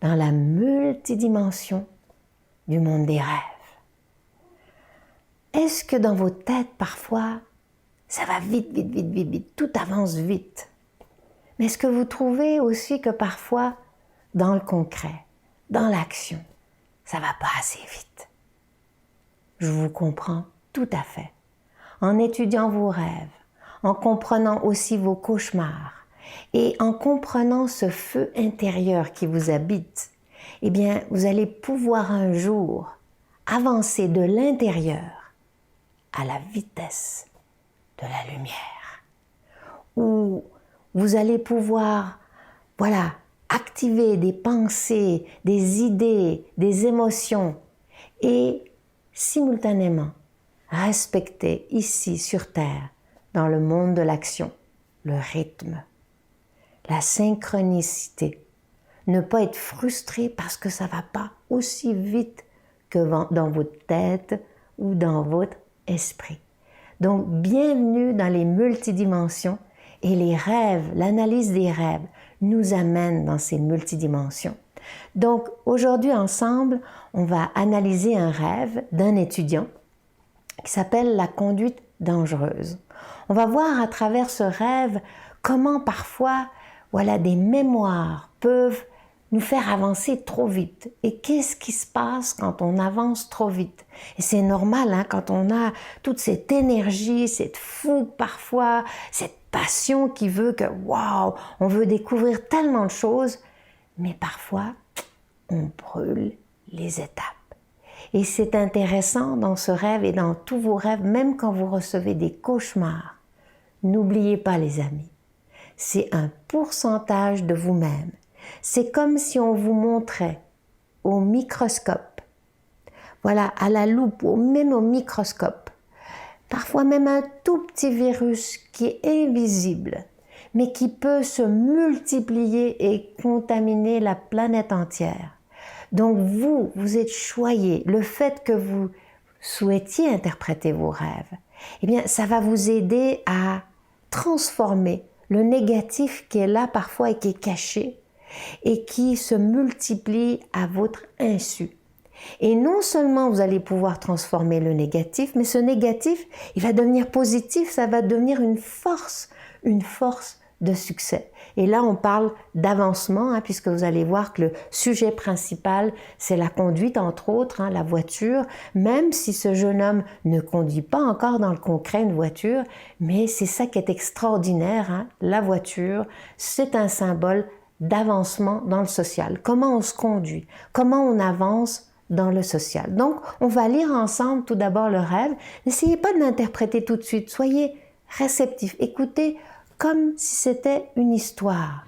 dans la multidimension du monde des rêves. Est-ce que dans vos têtes, parfois, ça va vite, vite, vite, vite, vite, tout avance vite? Mais est-ce que vous trouvez aussi que parfois, dans le concret, dans l'action, ça ne va pas assez vite? Je vous comprends tout à fait. En étudiant vos rêves, en comprenant aussi vos cauchemars et en comprenant ce feu intérieur qui vous habite, eh bien, vous allez pouvoir un jour avancer de l'intérieur à la vitesse de la lumière, où vous allez pouvoir, voilà, activer des pensées, des idées, des émotions et simultanément respecter ici sur Terre, dans le monde de l'action, le rythme, la synchronicité. Ne pas être frustré parce que ça ne va pas aussi vite que dans votre tête ou dans votre esprit. Donc, bienvenue dans les multidimensions et les rêves, l'analyse des rêves nous amène dans ces multidimensions. Donc, aujourd'hui, ensemble, on va analyser un rêve d'un étudiant qui s'appelle la conduite dangereuse. On va voir à travers ce rêve comment parfois, voilà, des mémoires peuvent nous faire avancer trop vite. Et qu'est-ce qui se passe quand on avance trop vite? Et c'est normal, hein, quand on a toute cette énergie, cette fougue parfois, cette passion qui veut que, waouh, on veut découvrir tellement de choses, mais parfois, on brûle les étapes. Et c'est intéressant dans ce rêve et dans tous vos rêves, même quand vous recevez des cauchemars, n'oubliez pas les amis, c'est un pourcentage de vous-même. C'est comme si on vous montrait au microscope, voilà, à la loupe, ou même au microscope, parfois même un tout petit virus qui est invisible, mais qui peut se multiplier et contaminer la planète entière. Donc vous êtes choyé. Le fait que vous souhaitiez interpréter vos rêves, eh bien, ça va vous aider à transformer le négatif qui est là parfois et qui est caché et qui se multiplie à votre insu. Et non seulement vous allez pouvoir transformer le négatif, mais ce négatif, il va devenir positif, ça va devenir une force de succès. Et là, on parle d'avancement, hein, puisque vous allez voir que le sujet principal, c'est la conduite, entre autres, hein, la voiture, même si ce jeune homme ne conduit pas encore dans le concret une voiture, mais c'est ça qui est extraordinaire, hein, la voiture, c'est un symbole d'avancement dans le social. Comment on se conduit, comment on avance dans le social. Donc, on va lire ensemble tout d'abord le rêve. N'essayez pas de l'interpréter tout de suite, soyez réceptifs, écoutez comme si c'était une histoire.